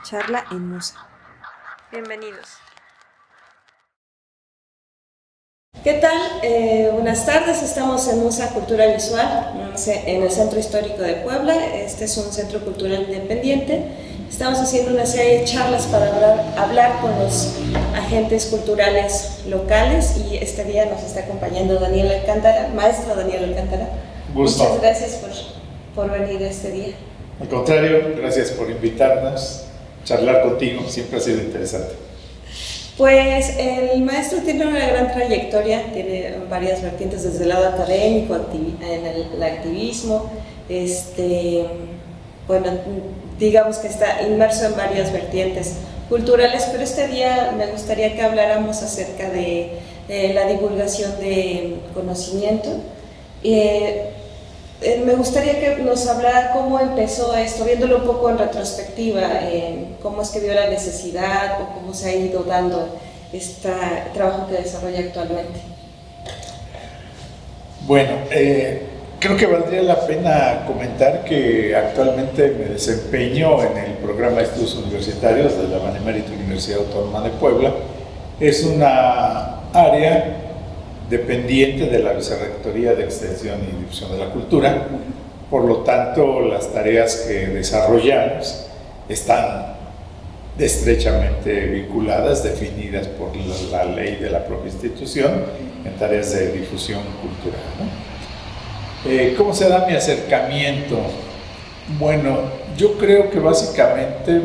Charla en Musa. Bienvenidos. ¿Qué tal? Buenas tardes, estamos en Musa Cultura Visual, en el Centro Histórico de Puebla. Este es un centro cultural independiente. Estamos haciendo una serie de charlas para hablar con los agentes culturales locales y este día nos está acompañando Daniel Alcántara, maestro Daniel Alcántara. Gusto. Muchas gracias por venir este día. Al contrario, gracias por invitarnos. Charlar contigo siempre ha sido interesante. Pues el maestro tiene una gran trayectoria, tiene varias vertientes desde el lado académico, en el activismo, bueno, digamos que está inmerso en varias vertientes culturales, pero este día me gustaría que habláramos acerca de la divulgación de conocimiento. Me gustaría que nos hablara cómo empezó esto, viéndolo un poco en retrospectiva, cómo es que vio la necesidad o cómo se ha ido dando este trabajo que desarrolla actualmente. Bueno, creo que valdría la pena comentar que actualmente me desempeño en el programa de estudios universitarios de la Benemérita Universidad Autónoma de Puebla. Es una área dependiente de la Vicerrectoría de Extensión y Difusión de la Cultura. Por lo tanto, las tareas que desarrollamos están estrechamente vinculadas, definidas por la ley de la propia institución en tareas de difusión cultural, ¿no? ¿Cómo se da mi acercamiento? Bueno, yo creo que básicamente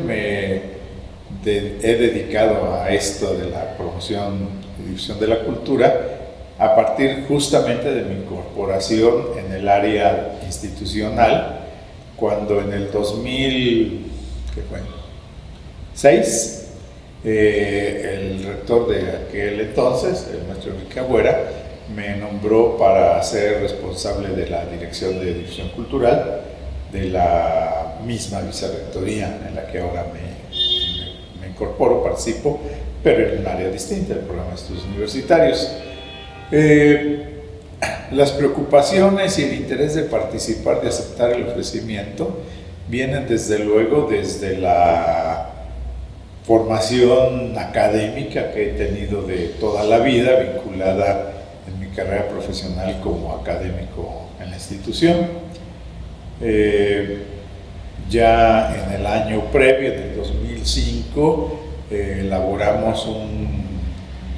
he dedicado a esto de la promoción y difusión de la cultura a partir justamente de mi incorporación en el área institucional, cuando en el 2006 el rector de aquel entonces, el maestro Enrique Agüera, me nombró para ser responsable de la Dirección de Difusión Cultural de la misma vicerrectoría en la que ahora me incorporo, participo, pero en un área distinta, el programa de estudios universitarios. Las preocupaciones y el interés de participar, de aceptar el ofrecimiento, vienen desde luego desde la formación académica que he tenido de toda la vida, vinculada en mi carrera profesional como académico en la institución. Ya en el año previo, en el 2005, elaboramos un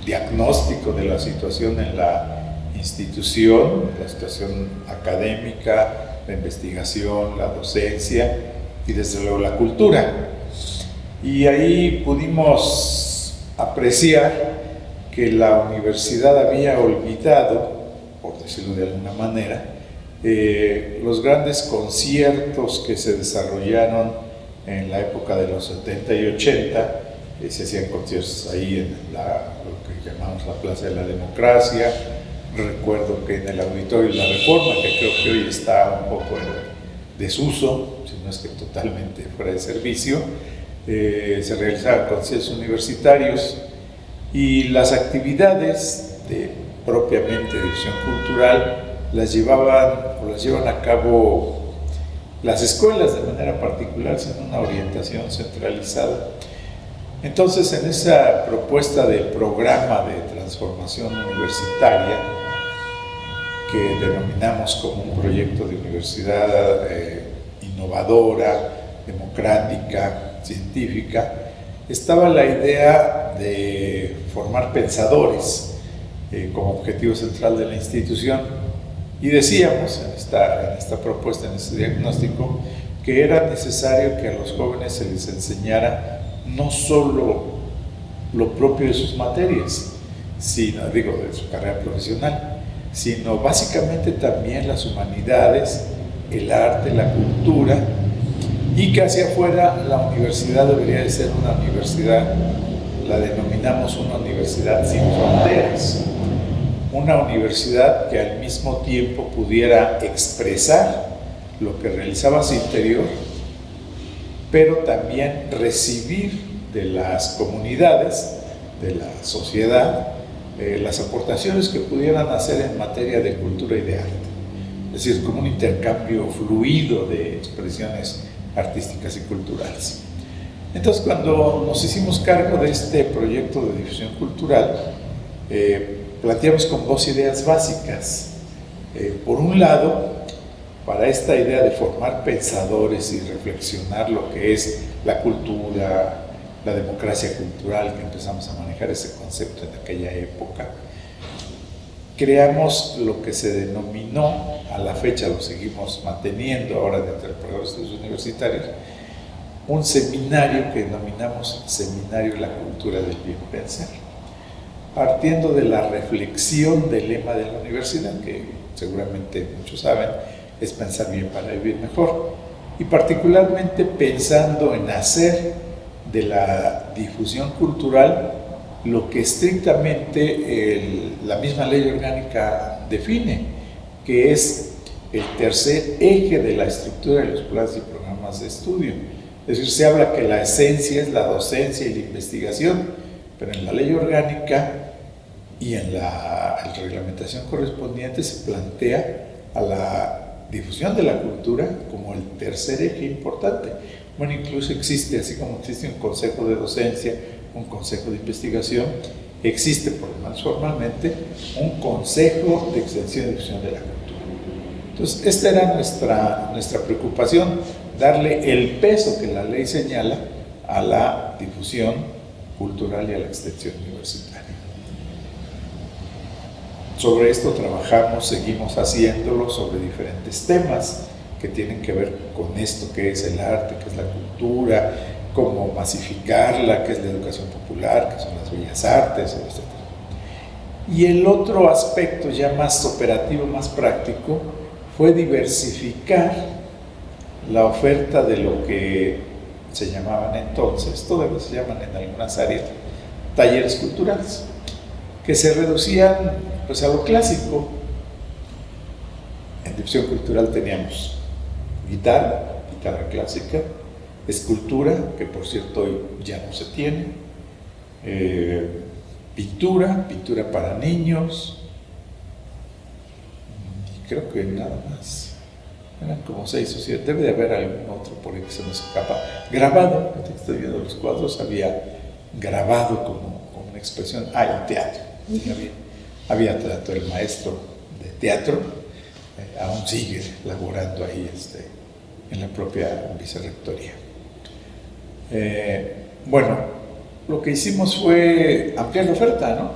diagnóstico de la situación en la institución, la situación académica, la investigación, la docencia y desde luego la cultura. Y ahí pudimos apreciar que la universidad había olvidado, por decirlo de alguna manera, los grandes conciertos que se desarrollaron en la época de los 70 y 80, se hacían conciertos ahí en lo que llamamos la Plaza de la Democracia. Recuerdo que en el Auditorio de la Reforma, que creo que hoy está un poco en desuso, si no es que totalmente fuera de servicio, se realizaban conciertos universitarios y las actividades propiamente de difusión cultural las llevan a cabo las escuelas de manera particular, sin una orientación centralizada. Entonces, en esa propuesta de programa de transformación universitaria, que denominamos como un proyecto de universidad innovadora, democrática, científica, estaba la idea de formar pensadores como objetivo central de la institución. Y decíamos en esta propuesta, en este diagnóstico, que era necesario que a los jóvenes se les enseñara no solo lo propio de sus materias, sino, de su carrera profesional, sino básicamente también las humanidades, el arte, la cultura, y que hacia afuera la universidad debería de ser una universidad, la denominamos una universidad sin fronteras, una universidad que al mismo tiempo pudiera expresar lo que realizaba a su interior, pero también recibir de las comunidades, de la sociedad, las aportaciones que pudieran hacer en materia de cultura y de arte. Es decir, como un intercambio fluido de expresiones artísticas y culturales. Entonces, cuando nos hicimos cargo de este proyecto de difusión cultural, planteamos con dos ideas básicas. Por un lado, para esta idea de formar pensadores y reflexionar lo que es la cultura, la democracia cultural, que empezamos a manejar ese concepto en aquella época, creamos lo que se denominó, a la fecha lo seguimos manteniendo ahora dentro del programa de estudios universitarios, un seminario que denominamos Seminario de la Cultura del Bien Pensar, partiendo de la reflexión del lema de la universidad, que seguramente muchos saben, es pensar bien para vivir mejor, y particularmente pensando en hacer de la difusión cultural lo que estrictamente la misma ley orgánica define, que es el tercer eje de la estructura de los planes y programas de estudio. Es decir, se habla que la esencia es la docencia y la investigación, pero en la ley orgánica y en la reglamentación correspondiente se plantea a la difusión de la cultura como el tercer eje importante. Bueno, incluso existe, así como existe un consejo de docencia, un consejo de investigación, existe, por lo menos formalmente, un consejo de extensión y difusión de la cultura. Entonces, esta era nuestra preocupación, darle el peso que la ley señala a la difusión cultural y a la extensión universitaria. Sobre esto trabajamos, seguimos haciéndolo sobre diferentes temas que tienen que ver con esto que es el arte, que es la cultura, cómo masificarla, que es la educación popular, que son las bellas artes, etc. Y el otro aspecto ya más operativo, más práctico, fue diversificar la oferta de lo que se llamaban entonces, todavía se llaman en algunas áreas, talleres culturales, que se reducían pues a lo clásico. En difusión cultural teníamos guitarra clásica, escultura, que por cierto hoy ya no se tiene, pintura para niños, y creo que nada más. Eran como 6 o 7, debe de haber algún otro por ahí que se nos escapa. Grabado, estoy viendo los cuadros, había grabado como una expresión. El teatro. Había teatro, el maestro de teatro aún sigue laborando ahí en la propia vicerrectoría. Bueno, lo que hicimos fue ampliar la oferta, ¿no?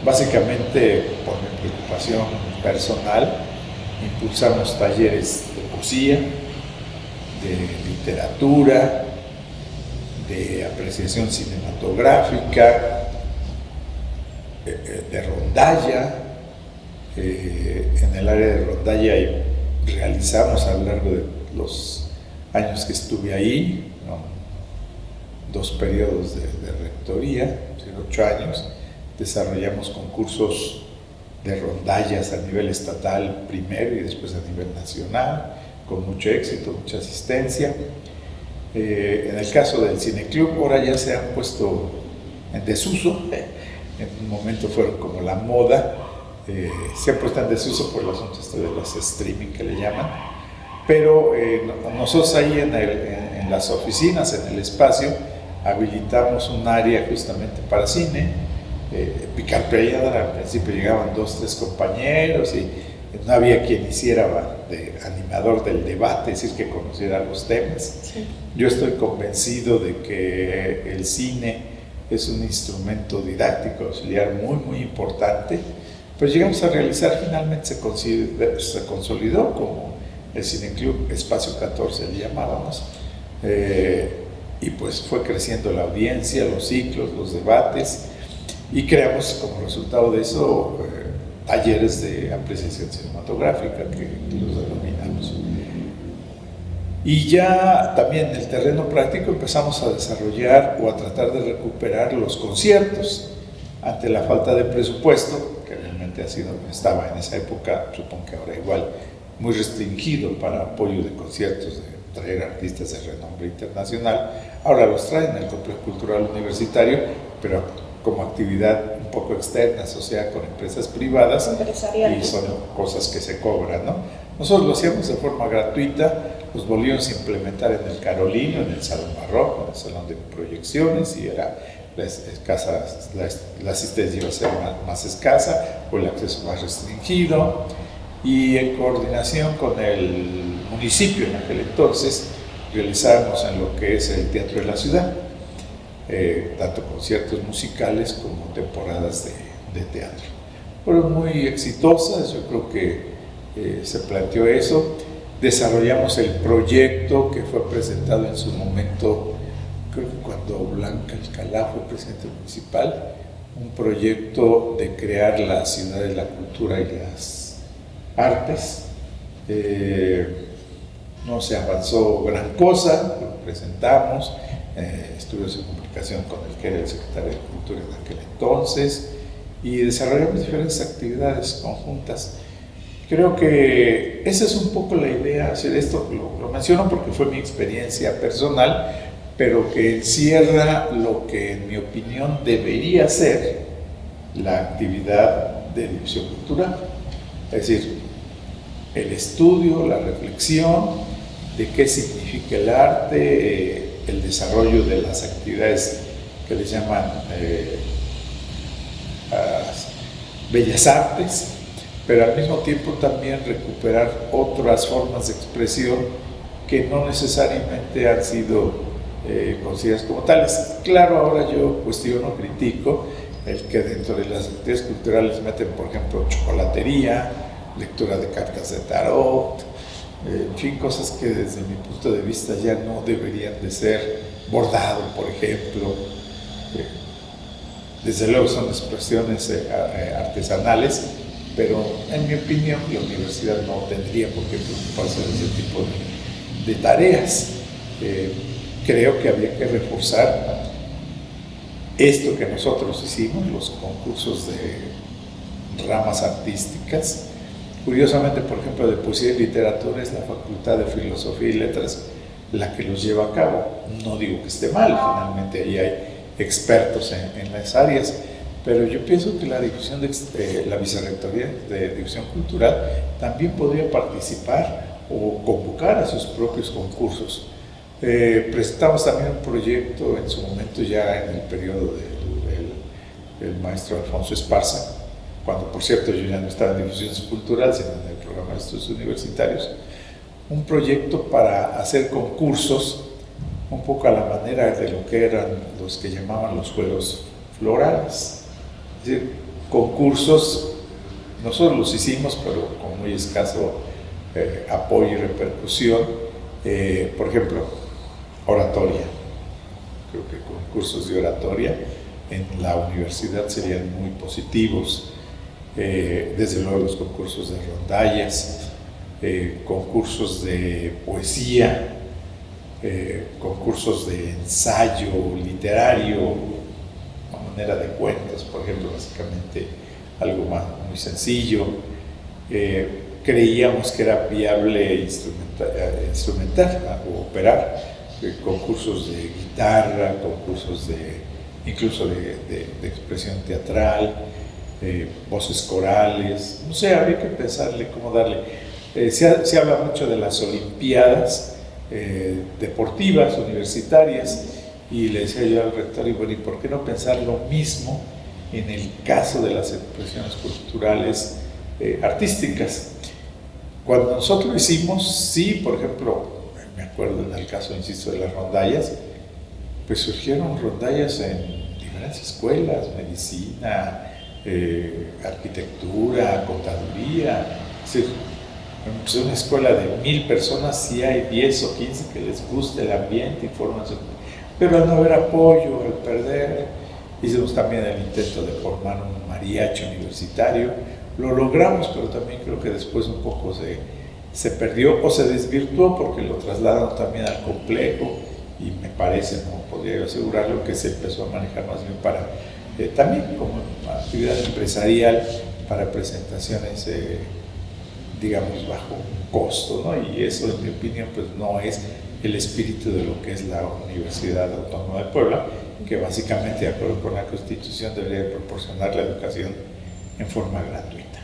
Básicamente, por mi preocupación personal, impulsamos talleres de poesía, de literatura, de apreciación cinematográfica, de rondalla. En el área de rondalla realizamos a lo largo de los años que estuve ahí, ¿no?, 2 periodos de rectoría, 8 años, desarrollamos concursos de rondallas a nivel estatal primero y después a nivel nacional, con mucho éxito, mucha asistencia. En el caso del cineclub, ahora ya se han puesto en desuso, en un momento fueron como la moda, se han puesto en desuso por el asunto de los streaming que le llaman, pero nosotros ahí en las oficinas, en el espacio, habilitamos un área justamente para cine, picapiedra. Al principio llegaban 2 o 3 compañeros y no había quien hiciera de animador del debate, es decir, que conociera los temas. Sí. Yo estoy convencido de que el cine es un instrumento didáctico auxiliar muy, muy importante, pero llegamos a realizar, finalmente se consolidó como el Cineclub Espacio 14, le llamábamos, y pues fue creciendo la audiencia, los ciclos, los debates, y creamos como resultado de eso talleres de apreciación cinematográfica, que los denominamos. Y ya también en el terreno práctico empezamos a desarrollar o a tratar de recuperar los conciertos ante la falta de presupuesto, que realmente estaba en esa época, supongo que ahora igual, muy restringido para apoyo de conciertos, de traer artistas de renombre internacional. Ahora los traen en el complejo cultural universitario, pero como actividad un poco externa, o sea, con empresas privadas, y son cosas que se cobran, ¿no? Nosotros lo hacíamos de forma gratuita, los volvimos a implementar en el Carolino, en el Salón Barroco, en el Salón de Proyecciones, y era la asistencia iba a ser más escasa o el acceso más restringido, y en coordinación con el municipio en aquel entonces realizábamos en lo que es el Teatro de la Ciudad, tanto conciertos musicales como temporadas de teatro. Fueron muy exitosas, yo creo que se planteó eso. Desarrollamos el proyecto que fue presentado en su momento, creo que cuando Blanca Alcalá fue presidente municipal, un proyecto de crear la ciudad de la cultura y las artes. No se avanzó gran cosa, lo presentamos, estuvimos en comunicación con el que era el secretario de Cultura en aquel entonces y desarrollamos diferentes actividades conjuntas. Creo que esa es un poco la idea, esto lo menciono porque fue mi experiencia personal, pero que encierra lo que en mi opinión debería ser la actividad de difusión cultural, es decir, el estudio, la reflexión de qué significa el arte, el desarrollo de las actividades que les llaman bellas artes, pero al mismo tiempo también recuperar otras formas de expresión que no necesariamente han sido consideradas como tales. Claro, ahora yo cuestiono, critico el que dentro de las actividades culturales meten, por ejemplo, chocolatería, lectura de cartas de tarot, en fin, cosas que desde mi punto de vista ya no deberían de ser bordado, por ejemplo. Desde luego son expresiones artesanales, pero en mi opinión la universidad no tendría por qué preocuparse de ese tipo de tareas. Creo que había que reforzar esto que nosotros hicimos, los concursos de ramas artísticas. Curiosamente, por ejemplo, de poesía y literatura es la Facultad de Filosofía y Letras la que los lleva a cabo. No digo que esté mal, finalmente ahí hay expertos en las áreas, pero yo pienso que la difusión la Vicerrectoría de Difusión Cultural también podría participar o convocar a sus propios concursos. Presentamos también un proyecto en su momento ya en el periodo del maestro Alfonso Esparza, cuando por cierto yo ya no estaba en difusión cultural, sino en el programa de estudios universitarios, un proyecto para hacer concursos un poco a la manera de lo que eran los que llamaban los juegos florales. Es decir, concursos, nosotros los hicimos, pero con muy escaso apoyo y repercusión. Por ejemplo, oratoria. Creo que concursos de oratoria en la universidad serían muy positivos. Desde luego los concursos de rondallas, concursos de poesía, concursos de ensayo literario a manera de cuentos, por ejemplo, básicamente algo muy sencillo. Creíamos que era viable instrumentar o operar concursos de guitarra, concursos incluso de expresión teatral, voces corales, no sé, habría que pensarle cómo darle. Se habla mucho de las olimpiadas deportivas, universitarias, y le decía yo al rector, y bueno, ¿y por qué no pensar lo mismo en el caso de las expresiones culturales artísticas? Cuando nosotros lo hicimos, sí, por ejemplo, me acuerdo en el caso, insisto, de las rondallas, pues surgieron rondallas en diferentes escuelas, medicina, arquitectura, contaduría. Es decir, en una escuela de 1000 personas, sí hay 10 o 15 que les guste el ambiente y forman su... Pero al no haber apoyo, al perder, hicimos también el intento de formar un mariachi universitario. Lo logramos, pero también creo que después un poco se perdió o se desvirtuó porque lo trasladaron también al complejo y me parece, no podría yo asegurarlo, que se empezó a manejar más bien para también como actividad empresarial para presentaciones digamos bajo costo, ¿no? Y eso en mi opinión pues no es el espíritu de lo que es la Universidad Autónoma de Puebla, que básicamente de acuerdo con la Constitución debería proporcionar la educación en forma gratuita.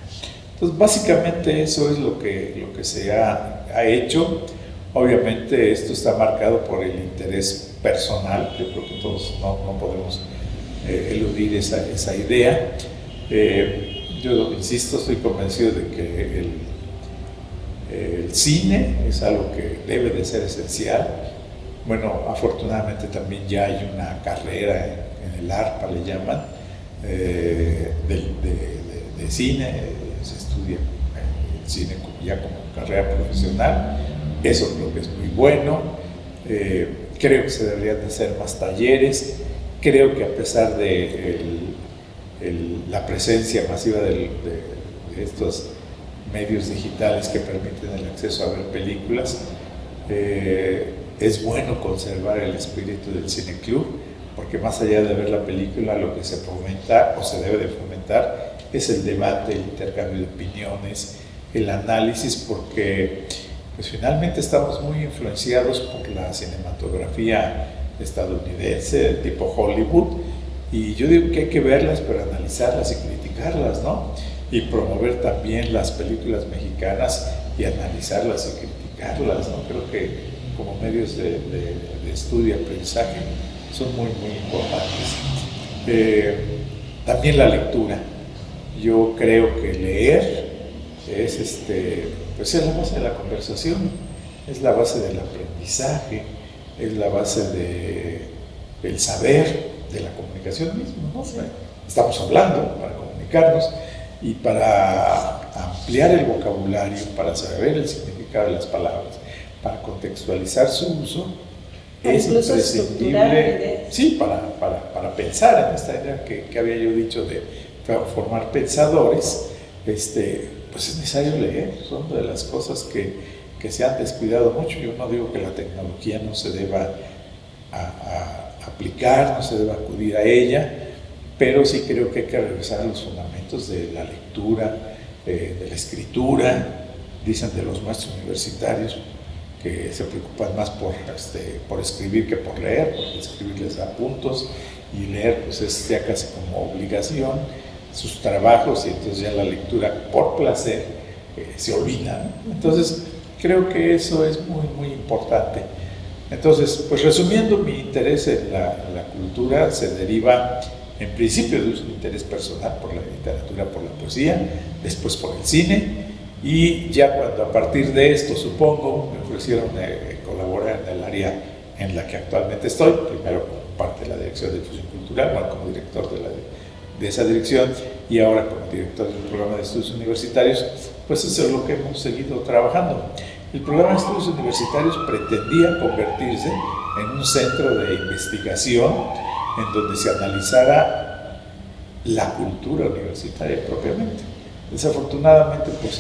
Entonces básicamente eso es lo que se ha hecho. Obviamente esto está marcado por el interés personal, yo creo que todos no podemos eludir esa idea. Yo insisto, estoy convencido de que el cine es algo que debe de ser esencial. Bueno, afortunadamente también ya hay una carrera en el ARPA, le llaman, de cine, se estudia el cine ya como carrera profesional. Eso creo que es muy bueno. Creo que se deberían de hacer más talleres. Creo que a pesar de la presencia masiva de estos medios digitales que permiten el acceso a ver películas, es bueno conservar el espíritu del cineclub, porque más allá de ver la película, lo que se fomenta o se debe de fomentar es el debate, el intercambio de opiniones, el análisis, porque pues finalmente estamos muy influenciados por la cinematografía estadounidense, tipo Hollywood, y yo digo que hay que verlas, pero analizarlas y criticarlas, ¿no? Y promover también las películas mexicanas y analizarlas y criticarlas, ¿no? Creo que como medios de estudio y aprendizaje son muy importantes. También la lectura. Yo creo que leer es, pues es la base de la conversación, es la base del aprendizaje, es la base del saber, de la comunicación misma, ¿no? Sí. Estamos hablando para comunicarnos y para ampliar el vocabulario, para saber el significado de las palabras, para contextualizar su uso, es imprescindible, sí, para pensar en esta idea que había yo dicho de formar pensadores, pues es necesario leer. Son de las cosas que se han descuidado mucho. Yo no digo que la tecnología no se deba aplicar, no se debe acudir a ella, pero sí creo que hay que regresar a los fundamentos de la lectura, de la escritura. Dicen de los maestros universitarios que se preocupan más por escribir que por leer, porque escribir les da puntos y leer pues es ya casi como obligación sus trabajos, y entonces ya la lectura por placer se olvida, ¿no? Entonces creo que eso es muy importante. Entonces, pues resumiendo, mi interés en la cultura se deriva en principio de un interés personal por la literatura, por la poesía, después por el cine, y ya cuando a partir de esto, supongo, me ofrecieron colaborar en el área en la que actualmente estoy, primero como parte de la Dirección de Difusión Cultural, bueno, como director de esa dirección, y ahora como director del programa de estudios universitarios, pues eso es lo que hemos seguido trabajando. El programa de estudios universitarios pretendía convertirse en un centro de investigación en donde se analizara la cultura universitaria propiamente. Desafortunadamente, pues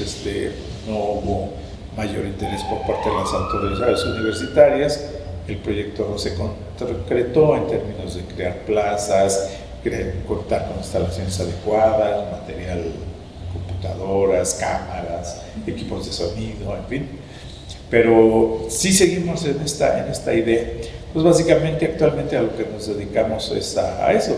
no hubo mayor interés por parte de las autoridades universitarias. El proyecto no se concretó en términos de crear plazas, contar con instalaciones adecuadas, material, computadoras, cámaras, equipos de sonido, en fin. Pero sí seguimos en esta idea. Pues básicamente actualmente a lo que nos dedicamos es a eso,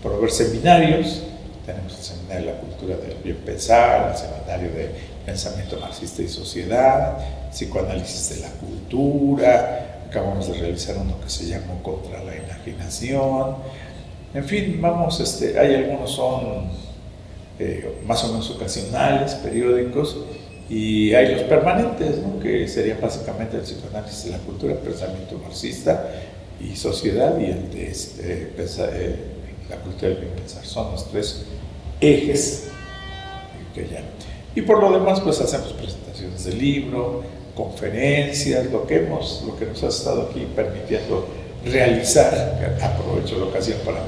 promover seminarios. Tenemos el seminario de la cultura del bien pensar, el seminario de pensamiento marxista y sociedad, psicoanálisis de la cultura. Acabamos de realizar uno que se llamó Contra la enajenación. En fin, vamos, hay algunos son más o menos ocasionales, periódicos, y hay los permanentes, ¿no? Que serían básicamente el psicoanálisis de la cultura, el pensamiento marxista y sociedad, y el de la cultura del bien pensar. Son los tres ejes que ya. Y por lo demás, pues hacemos presentaciones de libro, conferencias, lo que nos ha estado aquí permitiendo realizar. Aprovecho la ocasión para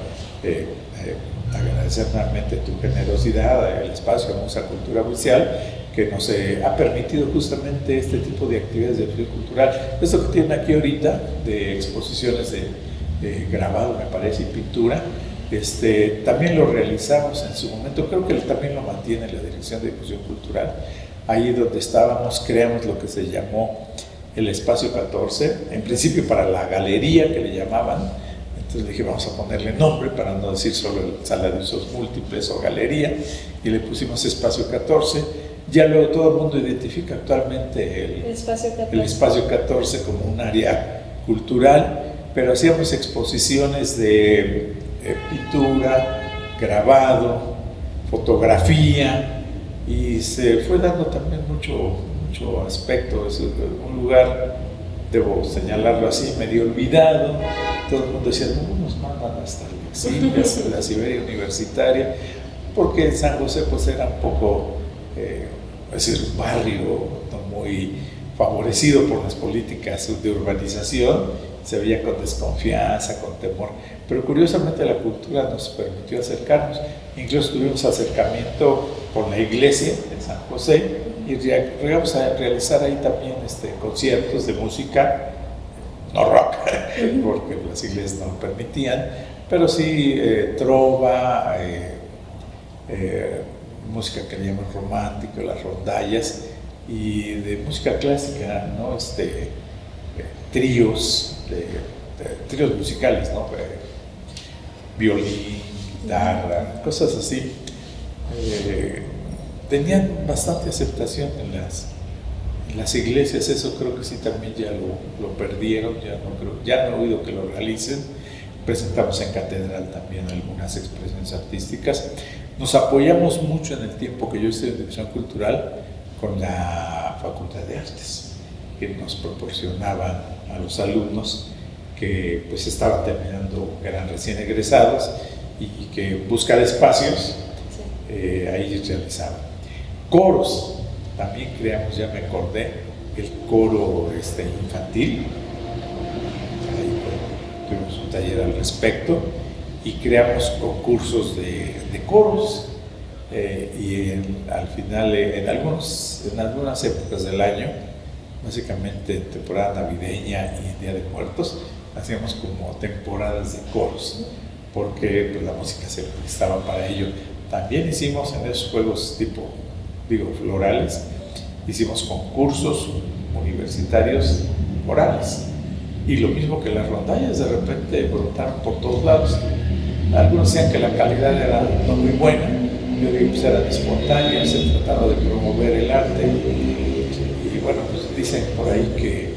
agradecer nuevamente tu generosidad, el espacio de Musa Cultura Visual, que nos ha permitido justamente este tipo de actividades de difusión cultural. Esto que tienen aquí ahorita, de exposiciones de grabado, me parece, y pintura, también lo realizamos en su momento. Creo que también lo mantiene la Dirección de Difusión Cultural. Ahí donde estábamos, creamos lo que se llamó el Espacio 14, en principio para la galería que le llamaban. Entonces le dije, vamos a ponerle nombre para no decir solo sala de usos múltiples o galería, y le pusimos Espacio 14. Ya luego todo el mundo identifica actualmente el espacio 14 como un área cultural, pero hacíamos exposiciones de pintura, grabado, fotografía, y se fue dando también mucho aspecto. Es un lugar, debo señalarlo así, medio olvidado. Todo el mundo decía, no nos mandan hasta el exilio, hasta la Siberia universitaria, porque en San José pues era un poco, es decir, un barrio no muy favorecido por las políticas de urbanización, se veía con desconfianza, con temor, pero curiosamente la cultura nos permitió acercarnos. Incluso tuvimos acercamiento con la iglesia de San José y llegamos a realizar ahí también conciertos de música, no rock, porque las iglesias no lo permitían, pero sí trova, música que le llaman romántica, las rondallas, y de música clásica, ¿no? Tríos, tríos musicales, ¿no? Violín, guitarra, cosas así. Tenían bastante aceptación en las iglesias. Eso creo que sí también ya lo perdieron, ya no he oído que lo realicen. Presentamos en catedral también algunas expresiones artísticas. Nos apoyamos mucho en el tiempo que yo estuve en División Cultural con la Facultad de Artes, que nos proporcionaban a los alumnos que pues estaban terminando, que eran recién egresados y que buscar espacios, ahí realizaban. Coros, también creamos, ya me acordé, el coro infantil, ahí tuvimos un taller al respecto, y creamos concursos de coros, y al final, en algunas épocas del año, básicamente en temporada navideña y en Día de Muertos, hacíamos como temporadas de coros, porque pues, la música se prestaba para ello. También hicimos en esos juegos florales, hicimos concursos universitarios orales, y lo mismo que las rondallas, de repente brotaron por todos lados. Algunos decían que la calidad era no muy buena, yo digo pues eran espontáneas, se trataba de promover el arte, y bueno, pues dicen por ahí que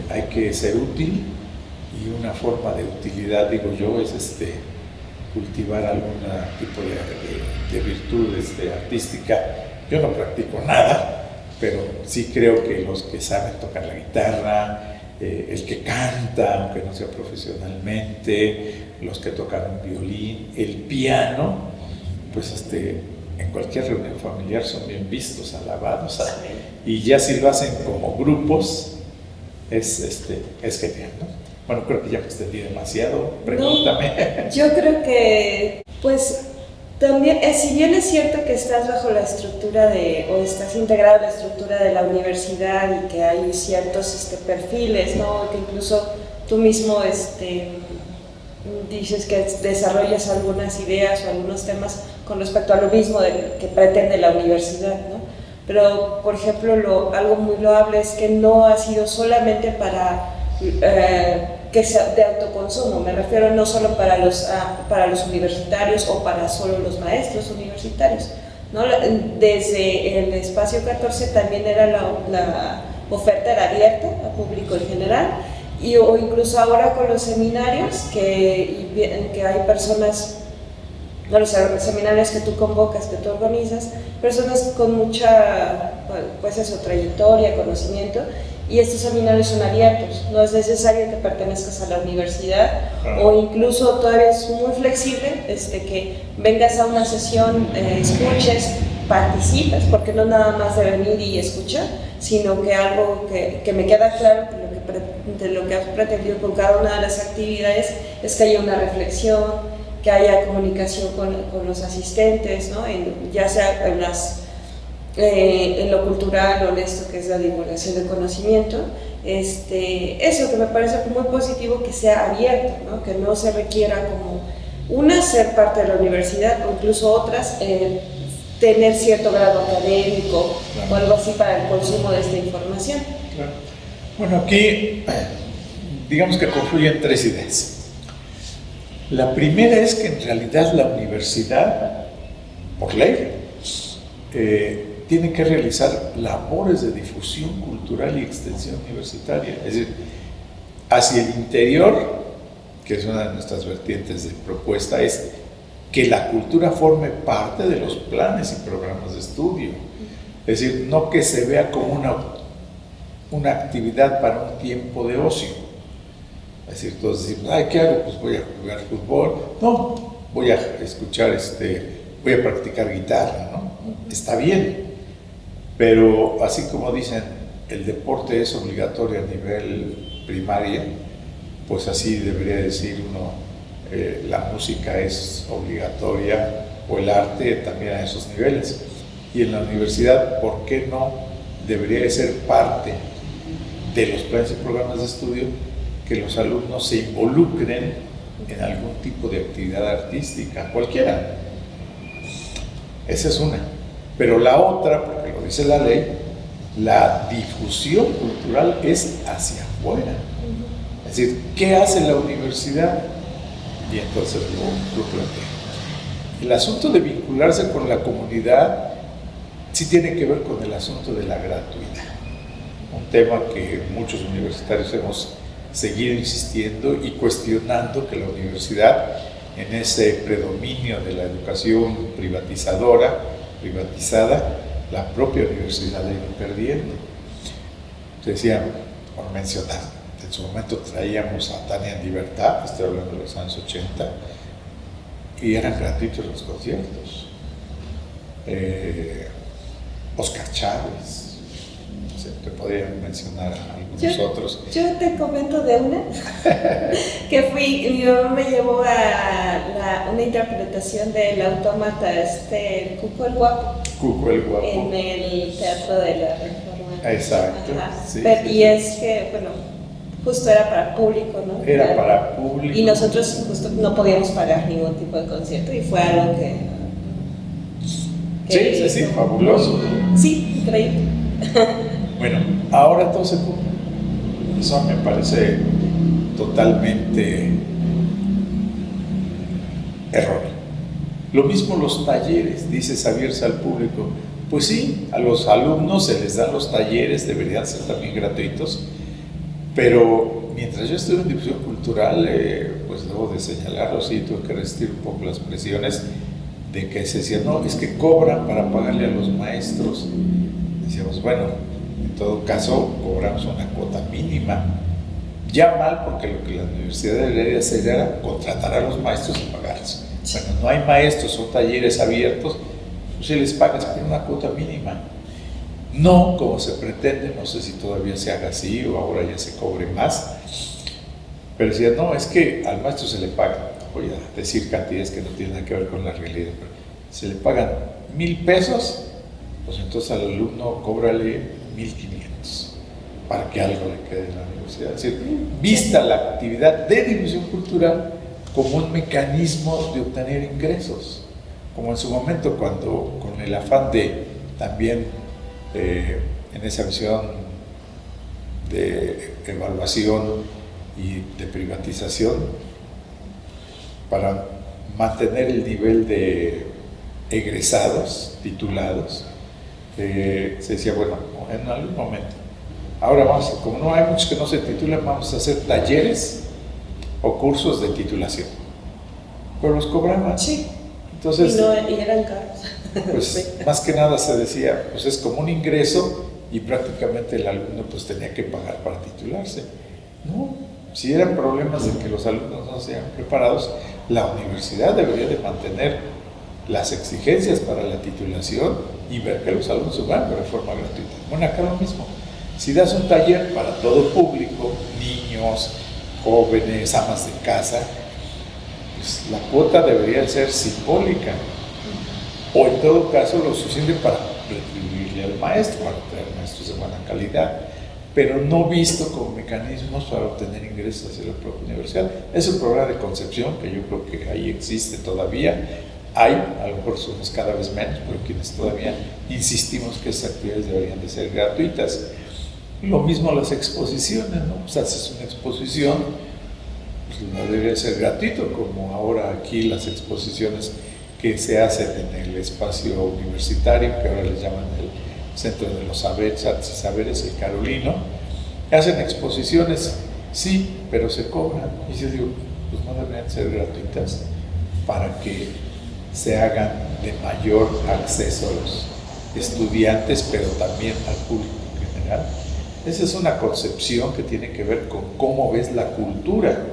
hay que ser útil, y una forma de utilidad, digo yo, es cultivar algún tipo de virtud artística. Yo no practico nada, pero sí creo que los que saben tocar la guitarra, el que canta, aunque no sea profesionalmente, los que tocan un violín, el piano, pues en cualquier reunión familiar son bien vistos, alabados, y ya si lo hacen como grupos, es genial, ¿no? Bueno, creo que ya me extendí demasiado, pregúntame. No, yo creo que, pues, también, si bien es cierto que estás bajo la estructura o estás integrado en la estructura de la universidad y que hay ciertos perfiles, ¿no? Que incluso tú mismo dices que desarrollas algunas ideas o algunos temas con respecto a lo mismo que pretende la universidad, ¿no? Pero, por ejemplo, algo muy loable es que no ha sido solamente para que sea de autoconsumo. Me refiero no solo para los universitarios o para solo los maestros universitarios, ¿no? Desde el espacio 14 también era la oferta era abierta al público en general, o incluso ahora con los seminarios que hay personas, los seminarios que tú convocas, que tú organizas, personas con mucha trayectoria, conocimiento, y estos seminarios son abiertos, no es necesario que pertenezcas a la universidad, o incluso todavía es muy flexible que vengas a una sesión, escuches, participes, porque no nada más de venir y escuchar, sino que algo que me queda claro de lo que has pretendido con cada una de las actividades es que haya una reflexión, que haya comunicación con los asistentes, ¿no? Ya sea en lo cultural o en esto que es la divulgación de conocimiento, eso que me parece muy positivo, que sea abierto, ¿no? Que no se requiera como ser parte de la universidad, o incluso otras tener cierto grado académico, claro, o algo así para el consumo de esta información. Claro. Bueno, aquí digamos que confluyen tres ideas. La primera es que en realidad la universidad, por ley, tienen que realizar labores de difusión cultural y extensión universitaria, es decir, hacia el interior, que es una de nuestras vertientes de propuesta, es que la cultura forme parte de los planes y programas de estudio. Es decir, no que se vea como una actividad para un tiempo de ocio. Es decir, todos decimos, ay, ¿qué hago? Pues voy a jugar fútbol. No, voy a escuchar, voy a practicar guitarra, ¿no? Está bien, pero así como dicen, el deporte es obligatorio a nivel primaria, pues así debería decir uno, la música es obligatoria, o el arte también a esos niveles. Y en la universidad, ¿por qué no debería de ser parte de los planes y programas de estudio que los alumnos se involucren en algún tipo de actividad artística, cualquiera? Esa es una. Pero la otra, porque lo dice la ley, la difusión cultural es hacia afuera. Es decir, ¿qué hace la universidad? Y entonces lo planteo. El asunto de vincularse con la comunidad sí tiene que ver con el asunto de la gratuidad. Un tema que muchos universitarios hemos seguido insistiendo y cuestionando, que la universidad, en ese predominio de la educación privatizada, la propia universidad ha ido perdiendo. Se decía, por mencionar, en su momento traíamos a Tania en Libertad, estoy hablando de los años 80, y eran gratuitos los conciertos. Oscar Chávez, no sé, te podría mencionar a algunos otros. Yo te comento de una, que mi mamá me llevó a una interpretación del autómata, Cuco el Guapo. Cuco el Guapo. En el Teatro de la Reforma. Exacto. Sí, pero, sí, y es que, bueno, justo era para público, ¿no? Era para público. Y nosotros justo no podíamos pagar ningún tipo de concierto y fue algo que sí, fabuloso. Sí, increíble. Bueno, ahora todo se cumple. Eso me parece totalmente erróneo. Lo mismo los talleres, dices abrirse al público. Pues sí, a los alumnos se les dan los talleres, deberían ser también gratuitos, pero mientras yo estuve en difusión cultural, pues debo de señalarlo, sí, tuve que resistir un poco las presiones de que se decía, no, es que cobran para pagarle a los maestros. Decíamos, bueno, en todo caso, cobramos una cuota mínima. Ya mal, porque lo que la universidad debería hacer era contratar a los maestros y pagarles. Bueno, no hay maestros, son talleres abiertos, pues se les paga por una cuota mínima. No como se pretende, no sé si todavía se haga así o ahora ya se cobre más, pero decía, no, es que al maestro se le paga, voy a decir cantidades que no tienen nada que ver con la realidad, pero se le pagan 1,000 pesos, pues entonces al alumno cóbrale 1,500 para que algo le quede en la universidad. Es decir, vista la actividad de difusión cultural como un mecanismo de obtener ingresos, como en su momento cuando, con el afán de también en esa visión de evaluación y de privatización, para mantener el nivel de egresados, titulados, se decía, bueno, en algún momento, ahora vamos, como no hay muchos que no se titulan, vamos a hacer talleres o cursos de titulación, pero los cobraban. Sí. Entonces, y eran caros. Pues Sí. más que nada se decía, pues es como un ingreso y prácticamente el alumno pues tenía que pagar para titularse. No, si eran problemas de que los alumnos no sean preparados, la universidad debería de mantener las exigencias para la titulación y ver que los alumnos se van de forma gratuita. Bueno, acá lo mismo. Si das un taller para todo público, niños, jóvenes, amas de casa, pues la cuota debería ser simbólica. O en todo caso lo suficiente para retribuirle al maestro, para tener maestros de buena calidad, pero no visto como mecanismos para obtener ingresos hacia la propia universidad. Es un programa de concepción que yo creo que ahí existe todavía. Hay, a lo mejor somos cada vez menos, pero quienes todavía insistimos que esas actividades deberían de ser gratuitas. Lo mismo las exposiciones, ¿no? Pues haces una exposición, pues no debería ser gratuito, como ahora aquí las exposiciones que se hacen en el espacio universitario, que ahora les llaman el Centro de los Saberes, Artes y Saberes, el Carolino, hacen exposiciones, sí, pero se cobran. Y yo digo, pues no deberían ser gratuitas para que se hagan de mayor acceso a los estudiantes, pero también al público en general. Esa es una concepción que tiene que ver con cómo ves la cultura.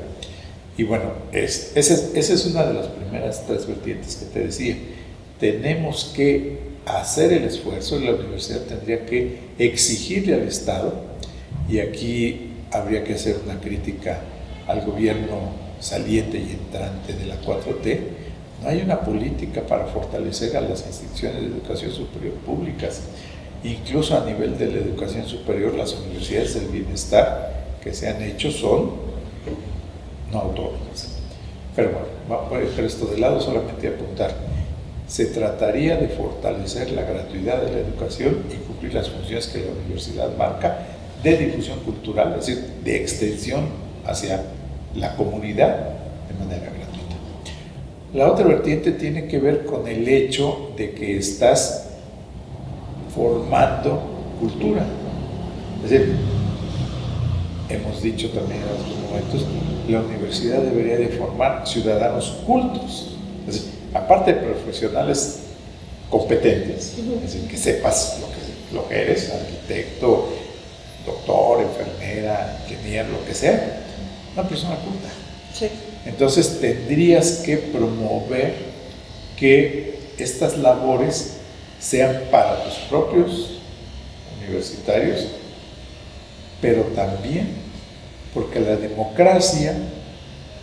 Y bueno, esa es una de las primeras tres vertientes que te decía. Tenemos que hacer el esfuerzo, y la universidad tendría que exigirle al Estado, y aquí habría que hacer una crítica al gobierno saliente y entrante de la 4T. No hay una política para fortalecer a las instituciones de educación superior públicas. Incluso a nivel de la educación superior, las universidades del bienestar que se han hecho son no autónomas. Pero bueno, vamos a dejar esto de lado, solamente apuntar. Se trataría de fortalecer la gratuidad de la educación y cumplir las funciones que la universidad marca de difusión cultural, es decir, de extensión hacia la comunidad de manera gratuita. La otra vertiente tiene que ver con el hecho de que estás formando cultura. Es decir, hemos dicho también en otros momentos, la universidad debería de formar ciudadanos cultos. Es decir, aparte de profesionales competentes, es decir, que sepas lo que eres, arquitecto, doctor, enfermera, ingeniero, lo que sea, una persona culta. Sí. Entonces tendrías que promover que estas labores sean para tus propios universitarios, pero también porque la democracia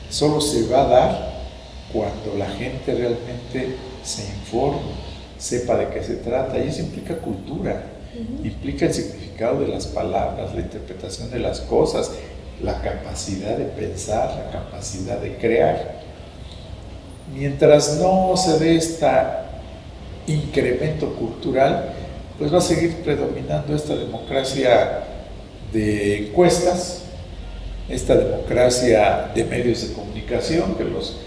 solo se va a dar cuando la gente realmente se informe, sepa de qué se trata, y eso implica cultura, implica el significado de las palabras, la interpretación de las cosas, la capacidad de pensar, la capacidad de crear. Mientras no se dé este incremento cultural, pues va a seguir predominando esta democracia de encuestas, esta democracia de medios de comunicación, que los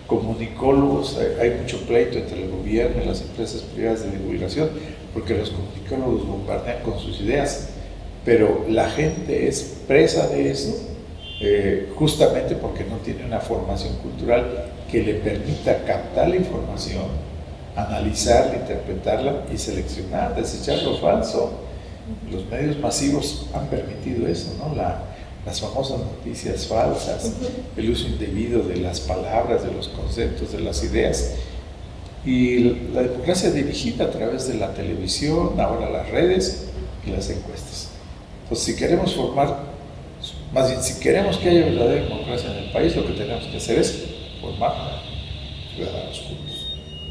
comunicólogos, hay mucho pleito entre el gobierno y las empresas privadas de divulgación, porque los comunicólogos bombardean con sus ideas, pero la gente es presa de eso, justamente porque no tiene una formación cultural que le permita captar la información, analizarla, interpretarla y seleccionar, desechar lo falso. Los medios masivos han permitido eso, ¿no? Las famosas noticias falsas, el uso indebido de las palabras, de los conceptos, de las ideas, y la democracia dirigida a través de la televisión, ahora las redes y las encuestas. Entonces, si queremos más bien, si queremos que haya verdadera democracia en el país, lo que tenemos que hacer es formar ciudadanos cultos,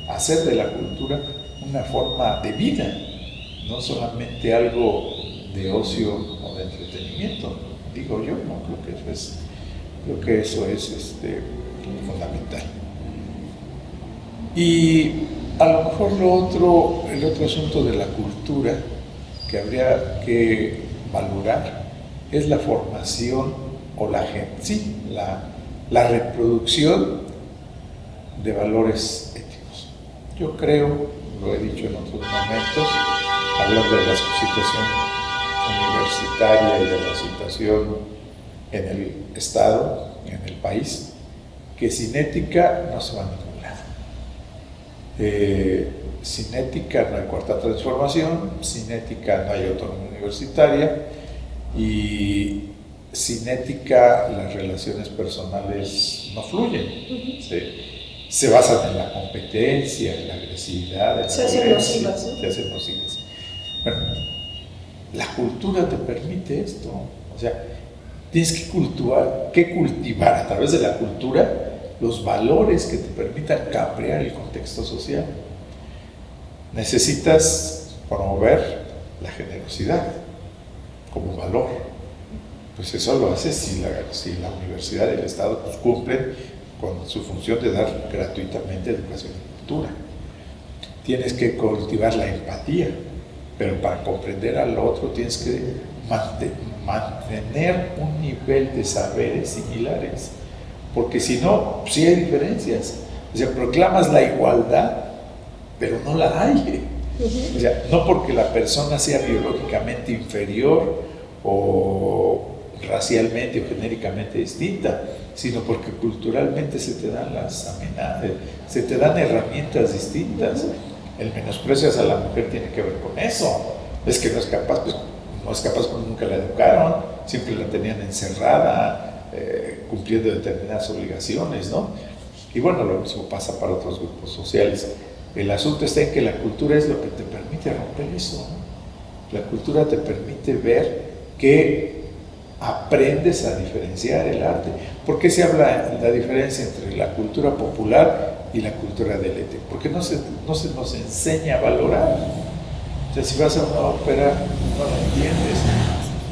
hacer de la cultura una forma de vida, no solamente algo de ocio o de entretenimiento, digo yo, no creo que eso es fundamental. Y a lo mejor el otro asunto de la cultura que habría que valorar es la formación o la reproducción de valores éticos. Yo creo, lo he dicho en otros momentos, hablando de la situación universitaria y de la situación en el Estado, en el país, que sin ética no se va a ningún lado. Sin ética no hay cuarta transformación, sin ética no hay autonomía universitaria, y sin ética las relaciones personales no fluyen. Se basan en la competencia, en la agresividad, en la se hacen nocivas, ¿no? Se hacen nocivas. Bueno, la cultura te permite esto, o sea, tienes que cultivar a través de la cultura los valores que te permitan cambiar el contexto social. Necesitas promover la generosidad como valor. Pues eso lo haces si la universidad y el Estado pues, cumplen con su función de dar gratuitamente educación y cultura. Tienes que cultivar la empatía, pero para comprender al otro tienes que mantener un nivel de saberes similares, porque si no, sí hay diferencias. O sea, proclamas la igualdad, pero no la hay. O sea, no porque la persona sea biológicamente inferior o racialmente o genéricamente distinta, sino porque culturalmente se te dan se te dan herramientas distintas. El menosprecio hacia la mujer tiene que ver con eso. Es que no es capaz, pues no es capaz porque nunca la educaron, siempre la tenían encerrada, cumpliendo determinadas obligaciones, ¿no? Y bueno, lo mismo pasa para otros grupos sociales. El asunto está en que la cultura es lo que te permite romper eso, ¿no? La cultura te permite ver que aprendes a diferenciar el arte. ¿Por qué se habla la diferencia entre la cultura popular y la cultura de élite? Porque no se nos enseña a valorar. O sea, si vas a una ópera, no la entiendes.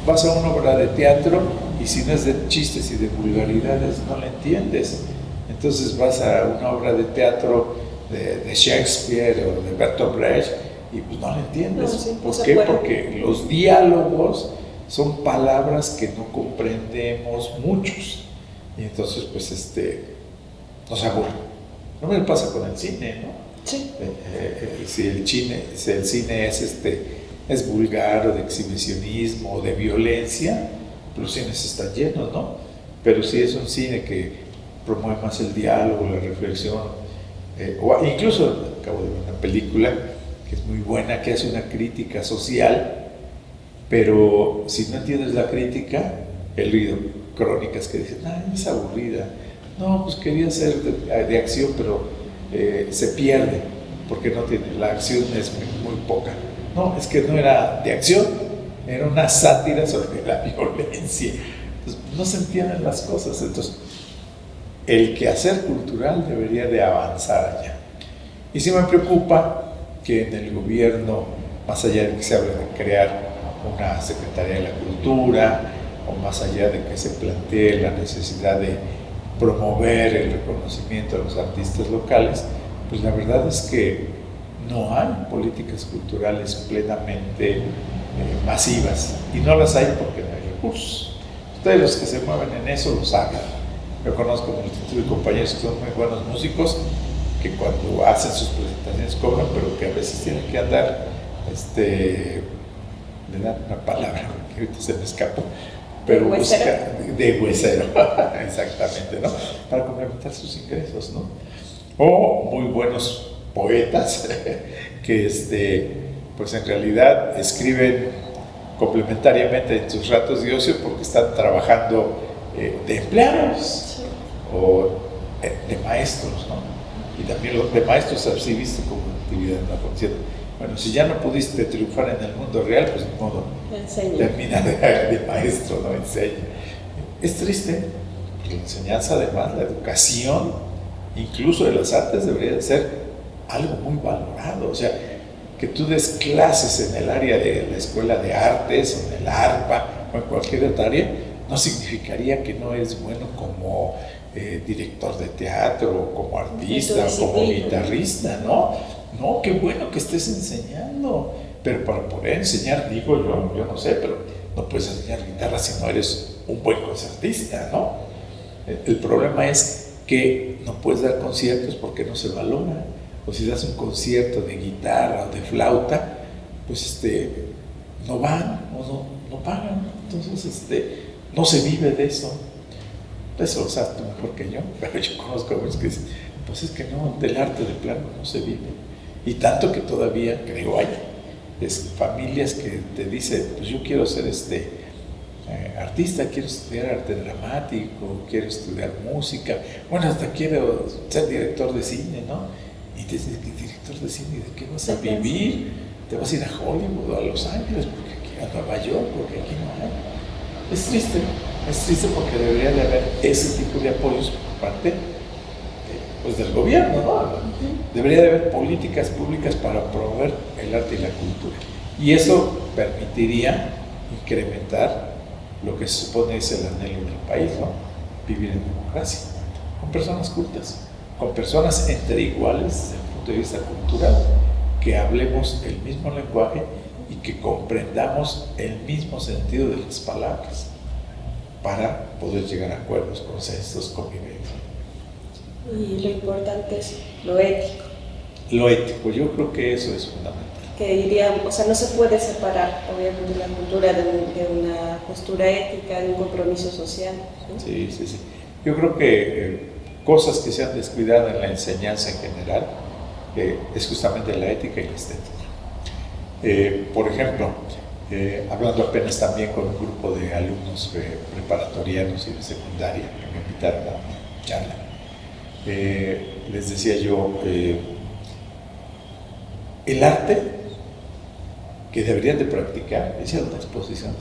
Vas a una obra de teatro y si no es de chistes y de vulgaridades, no la entiendes. Entonces vas a una obra de teatro de Shakespeare o de Bertolt Brecht y pues no la entiendes. No, sí, ¿Por qué? Porque los diálogos son palabras que no comprendemos muchos y entonces pues nos aburre. No me pasa con el cine, ¿no? Sí. Si el cine es vulgar o de exhibicionismo o de violencia, los cines están llenos, ¿no? Pero si es un cine que promueve más el diálogo, la reflexión, o incluso acabo de ver una película que es muy buena, que hace una crítica social, pero si no entiendes la crítica, el ruido, crónicas que dicen, ay, es aburrida, no, pues quería ser de acción, pero se pierde, porque no tiene, la acción es muy poca. No, es que no era de acción, era una sátira sobre la violencia. Entonces, no se entienden las cosas. Entonces, el quehacer cultural debería de avanzar allá. Y sí me preocupa que en el gobierno, más allá de que se hable de crear una Secretaría de la Cultura, o más allá de que se plantee la necesidad de promover el reconocimiento a los artistas locales, pues la verdad es que no hay políticas culturales plenamente masivas, y no las hay porque no hay recursos. Ustedes, los que se mueven en eso, lo saben. Yo conozco multitud de compañeros que son muy buenos músicos, que cuando hacen sus presentaciones cobran, pero que a veces tienen que andar, le dan una palabra que ahorita se me escapa, pero de huesero, exactamente, ¿no? Para complementar sus ingresos, ¿no? O muy buenos poetas que pues en realidad escriben complementariamente en sus ratos de ocio porque están trabajando de empleados o de maestros, ¿no? Y también los de maestros así visto como actividad en la concierto. Bueno, si ya no pudiste triunfar en el mundo real, pues de modo, termina de maestro, no enseña. Es triste, porque la enseñanza, además, la educación, incluso de las artes, debería de ser algo muy valorado. O sea, que tú des clases en el área de la escuela de artes, o en el ARPA, o en cualquier otra área, no significaría que no es bueno como director de teatro, o como artista, o como guitarrista, ¿no? No, qué bueno que estés enseñando, pero para poder enseñar, digo yo no sé, pero no puedes enseñar guitarra si no eres un buen concertista, ¿no? El problema es que no puedes dar conciertos porque no se valora, o si das un concierto de guitarra o de flauta, pues no van o no pagan, entonces no se vive de eso. Eso lo sabes tú mejor que yo, pero yo conozco a muchos que dicen, pues es que no, del arte de plano no se vive. Y tanto que todavía, creo, hay familias que te dicen, pues yo quiero ser artista, quiero estudiar arte dramático, quiero estudiar música, bueno, hasta quiero ser director de cine, ¿no? Y te dicen, director de cine, ¿de qué vas a vivir? ¿Te vas a ir a Hollywood o a Los Ángeles? Porque aquí, a Nueva York, porque aquí no hay. Es triste porque debería de haber ese tipo de apoyos por parte pues del gobierno, ¿no? Debería de haber políticas públicas para promover el arte y la cultura. Y eso permitiría incrementar lo que se supone es el anhelo del país, ¿no? Vivir en democracia, con personas cultas, con personas entre iguales desde el punto de vista cultural, que hablemos el mismo lenguaje y que comprendamos el mismo sentido de las palabras para poder llegar a acuerdos, consensos, convivencia. Y lo importante es lo ético. Lo ético, yo creo que eso es fundamental. que iría, o sea, no se puede separar, obviamente, la cultura de una postura ética, de un compromiso social, ¿no? Sí, sí, sí. Yo creo que cosas que se han descuidado en la enseñanza en general es justamente la ética y la estética. Por ejemplo, hablando apenas también con un grupo de alumnos preparatorianos y de secundaria que me invitaron a una charla, les decía yo, el arte que deberían de practicar, decía una exposición,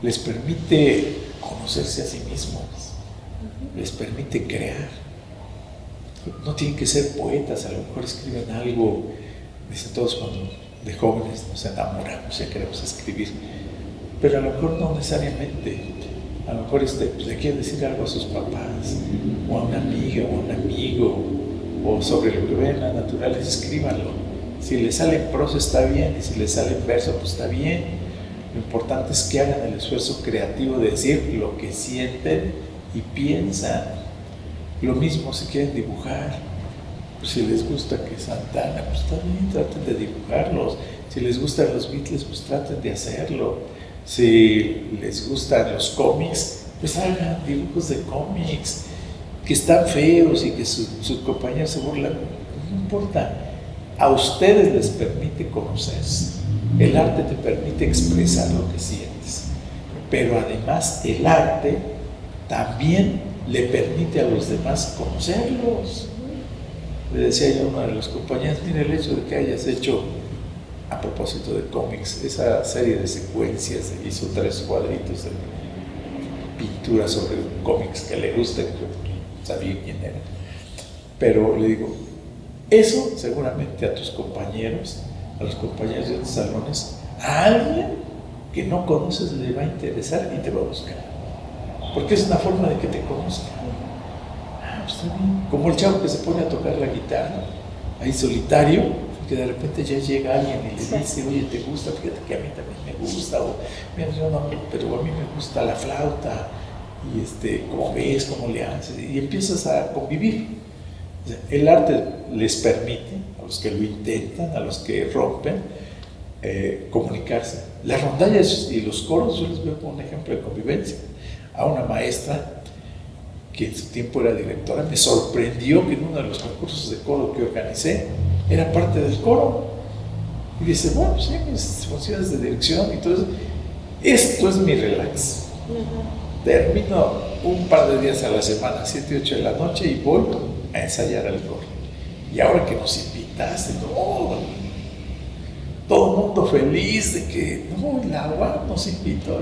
les permite conocerse a sí mismos, les permite crear. No tienen que ser poetas, a lo mejor escriben algo, dicen todos cuando de jóvenes nos enamoramos, ya queremos escribir, pero a lo mejor no necesariamente, a lo mejor le quieren decir algo a sus papás, o a una amiga, o a un amigo, o sobre lo que ven en la naturaleza, escríbanlo. Si les sale en prosa está bien, y si les sale en verso pues está bien. Lo importante es que hagan el esfuerzo creativo de decir lo que sienten y piensan. Lo mismo si quieren dibujar, pues si les gusta que Santana, pues está bien, traten de dibujarlos. Si les gustan los Beatles, pues traten de hacerlo. Si les gustan los cómics, pues hagan dibujos de cómics que están feos y que sus compañeros se burlan, no importa. A ustedes les permite conocerse. El arte te permite expresar lo que sientes, pero además el arte también le permite a los demás conocerlos. Le decía yo a uno de los compañeros, mira, el hecho de que hayas hecho, a propósito de cómics, esa serie de secuencias, hizo 3 cuadritos de pintura sobre cómics que le gustan, yo sabía quién era, pero le digo, eso seguramente a tus compañeros, a los compañeros de otros salones, a alguien que no conoces le va a interesar y te va a buscar, porque es una forma de que te conozcan. Pues está bien. Como el chavo que se pone a tocar la guitarra ahí solitario, que de repente ya llega alguien y le dice, oye, ¿te gusta? Fíjate que a mí también me gusta, o mira, yo no, pero a mí me gusta la flauta, y ¿cómo ves? ¿Cómo le haces? Y empiezas a convivir. O sea, el arte les permite, a los que lo intentan, a los que rompen, comunicarse. Las rondallas y los coros yo les veo como un ejemplo de convivencia. A una maestra que en su tiempo era directora, me sorprendió que en uno de los concursos de coro que organicé era parte del coro. Y dice, bueno, pues sí, mis funciones de dirección y todo eso. Esto es mi relax. Termino un par de días a la semana, 7, 8 de la noche, y voy a ensayar al coro. Y ahora que nos invitaste, todo el mundo feliz de que, no, la UAM nos invitó.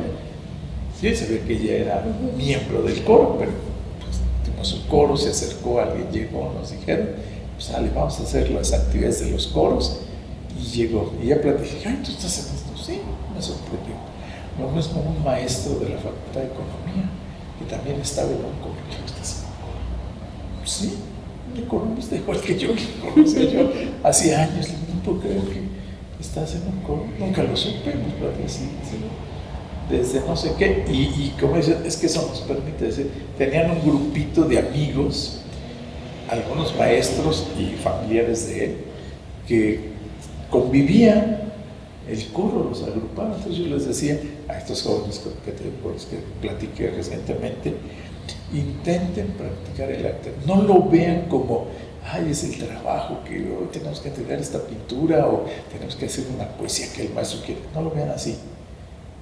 Yo sabía que ella era miembro del coro, pero pues, tuvimos un coro, se acercó, alguien llegó, nos dijeron, pues dale, vamos a hacer las actividades de los coros, y llegó, y ya platiqué, ay, ¿tú estás en esto? Sí, me sorprendió. Lo mismo un maestro de la Facultad de Economía, que también estaba en un coro. ¿Estás en un coro? Sí, un economista igual que yo, que conocía yo hace años, no puedo creer que estás en un coro, nunca lo supe, pero así, sí, desde no sé qué, y como dice, es que eso nos permite decir, tenían un grupito de amigos, algunos maestros y familiares de él, que convivían, el coro los agrupaba. Entonces yo les decía a estos jóvenes con los que platiqué recientemente, intenten practicar el arte, no lo vean como, ay, es el trabajo que hoy tenemos que entregar esta pintura o tenemos que hacer una poesía que el maestro quiere, no lo vean así.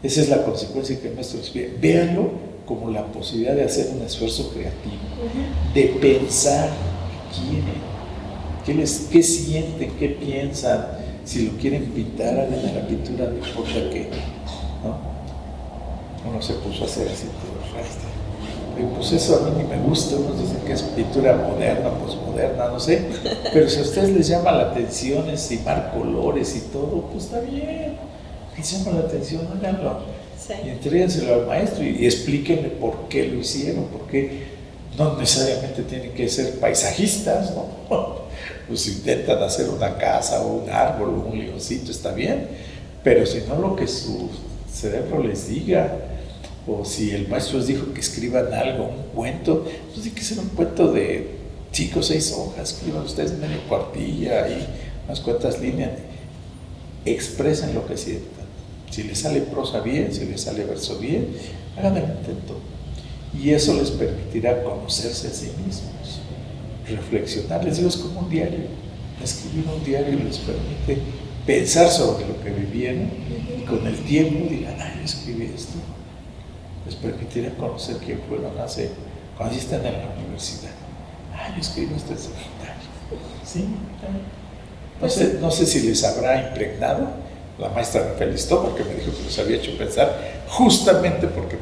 Esa es la consecuencia que el maestro les pide. Véanlo como la posibilidad de hacer un esfuerzo creativo, de pensar qué quieren, qué sienten, qué piensan. Si lo quieren pintar, hagan a la pintura, no importa qué, ¿no? Uno se puso a hacer así todo el pues eso a mí ni me gusta. Unos dicen que es pintura moderna, posmoderna, no sé, pero si a ustedes les llama la atención estimar colores y todo, pues está bien. Les llama la atención, háganlo. Sí. Y entrégenselo al maestro y explíquenle por qué lo hicieron, porque no necesariamente tienen que ser paisajistas, ¿no? Pues intentan hacer una casa o un árbol o un leoncito, está bien, pero si no, lo que su cerebro les diga, o si el maestro les dijo que escriban algo, un cuento, pues tiene que ser un cuento de 5 o 6 hojas, escriban ustedes medio cuartilla y unas cuantas líneas. expresen lo que sientan. Si les sale prosa bien, si les sale verso bien, hagan el intento. Y eso les permitirá conocerse a sí mismos, reflexionar. Les digo, es como un diario. Escribir un diario les permite pensar sobre lo que vivieron y con el tiempo dirán, yo escribí esto. Les permitirá conocer quién fueron cuando ya están en la universidad. Yo escribí esto en secundaria. ¿Sí? No sé si les habrá impregnado. La maestra me felicitó porque me dijo que los había hecho pensar, justamente porque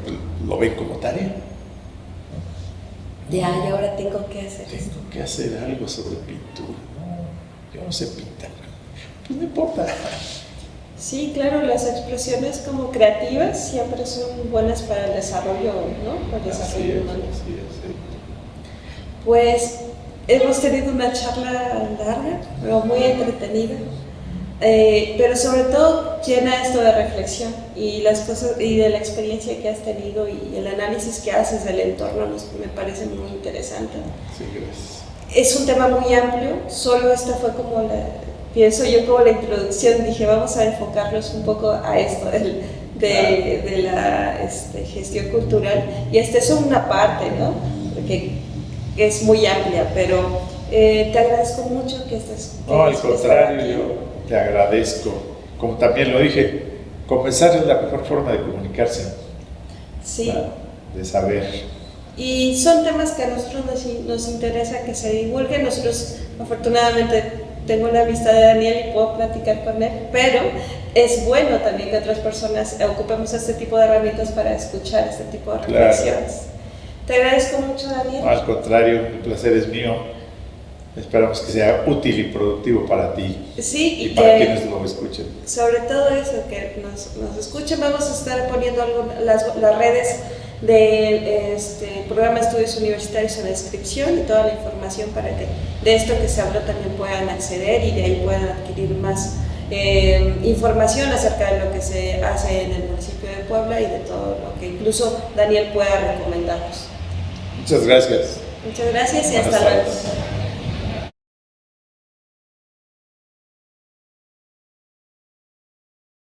lo ven como tarea. Y ahora tengo que hacer Tengo que hacer algo sobre pintura. No, yo no sé pintar. Pues no importa. Sí, claro, las expresiones como creativas siempre son buenas para el desarrollo, ¿no? Para el desarrollo humano. Así es. Pues hemos tenido una charla larga, pero muy entretenida, pero sobre todo llena esto de reflexión y las cosas y de la experiencia que has tenido y el análisis que haces del entorno me parece muy interesante. Sí, gracias. Es un tema muy amplio, solo esta fue como pienso yo como la introducción, dije vamos a enfocarnos un poco a esto de la gestión cultural y esta es una parte, ¿no? Porque es muy amplia, pero te agradezco mucho que estés. No, al contrario, yo te agradezco. Como también lo dije, conversar es la mejor forma de comunicarse. Sí. ¿Verdad? De saber. Y son temas que a nosotros nos interesa que se divulguen. Nosotros, afortunadamente, tengo la amistad de Daniel y puedo platicar con él, pero es bueno también que otras personas ocupemos este tipo de herramientas para escuchar este tipo de reflexiones. Claro. Te agradezco mucho, Daniel. No, al contrario, el placer es mío. Esperamos que sea útil y productivo para ti. Sí, y para quienes lo escuchen. Sobre todo eso, que nos escuchen. Vamos a estar poniendo las redes del programa de estudios universitarios en la descripción y toda la información para que de esto que se habló también puedan acceder y de ahí puedan adquirir más información acerca de lo que se hace en el municipio de Puebla y de todo lo que incluso Daniel pueda recomendarnos. Muchas gracias. Muchas gracias y hasta luego.